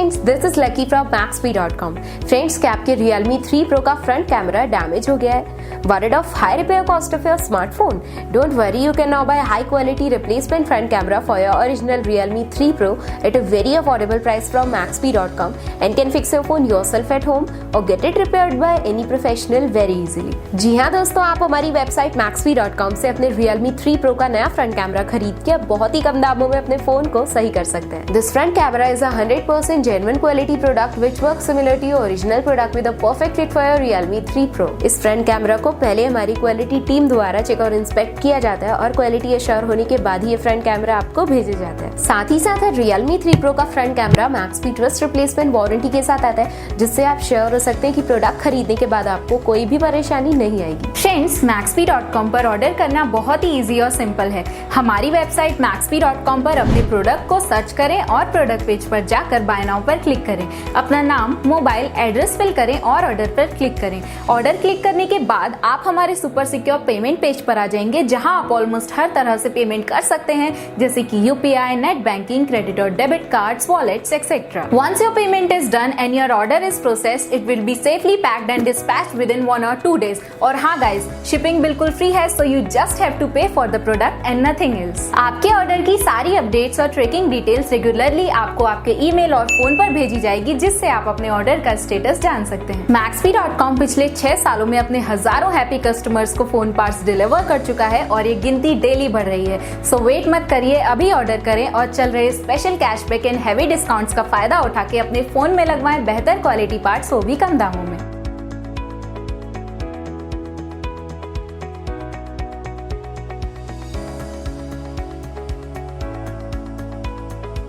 Friends, this is lucky from maxp.com। Friends, क्या आपके Realme 3 Pro का फ्रंट कैमरा डैमेज हो गया है? Worried of high repair cost of your smartphone? Don't worry, you can now buy high quality replacement front camera for your original Realme 3 Pro at a very affordable price from maxp.com and can fix your phone yourself at home or get it repaired by any professional very easily। जी हाँ दोस्तों, आप हमारी website maxp.com से अपने Realme 3 Pro का नया front camera खरीद के बहुत ही कम दामों में अपने फोन को सही कर सकते हैं। This front camera is a 100% genuine quality product which works similar to your original product with a perfect fit for your Realme 3 Pro। इस फ्रंट कैमरा को पहले हमारी क्वालिटी टीम द्वारा चेक और इंस्पेक्ट किया जाता है और क्वालिटी एश्योर होने के बाद ही ये फ्रंट कैमरा आपको भेजे जाता है। साथ ही साथ Realme 3 Pro का front camera Maxp trust replacement warranty के साथ आता है, जिससे आप श्योर हो सकते हैं कि प्रोडक्ट खरीदने के बाद आपको कोई भी परेशानी नहीं आएगी। फ्रेंड्स, maxp.com पर ऑर्डर करना बहुत ही इजी और सिंपल है। हमारी वेबसाइट maxp.com पर अपने प्रोडक्ट को सर्च करें और प्रोडक्ट पेज पर जाकर बाय नाउ पर क्लिक करें। अपना नाम, मोबाइल एड्रेस फिल करें और ऑर्डर पर क्लिक करें। ऑर्डर क्लिक करने के बाद आप हमारे सुपर सिक्योर पेमेंट पेज पर आ जाएंगे, जहां आप ऑलमोस्ट हर तरह से पेमेंट कर सकते हैं, जैसे कि UPI, नेट बैंकिंग, क्रेडिट और debit cards, wallets etcetera. Once your payment is done and your order is processed, it will be safely packed and dispatched within 1 or 2 days। और हाँ गाइज, शिपिंग बिल्कुल free है, so you just have to pay for the product and nothing else। आपके order की सारी updates और tracking details regularly आपको आपके ईमेल और फोन पर भेजी जाएगी, जिससे आप अपने ऑर्डर का स्टेटस जान सकते हैं। maxp.com पिछले 6 सालों में अपने हजारों हैप्पी कस्टमर्स को फोन पार्ट्स डिलीवर कर चुका है और ये गिनती डेली बढ़ रही है। सो वेट मत करिए, अभी ऑर्डर करें और चल रहे special cashback and heavy discounts का फायदा उठा के अपने फोन में लगवाएं बेहतर क्वालिटी पार्ट्स, वो भी कम दामों में।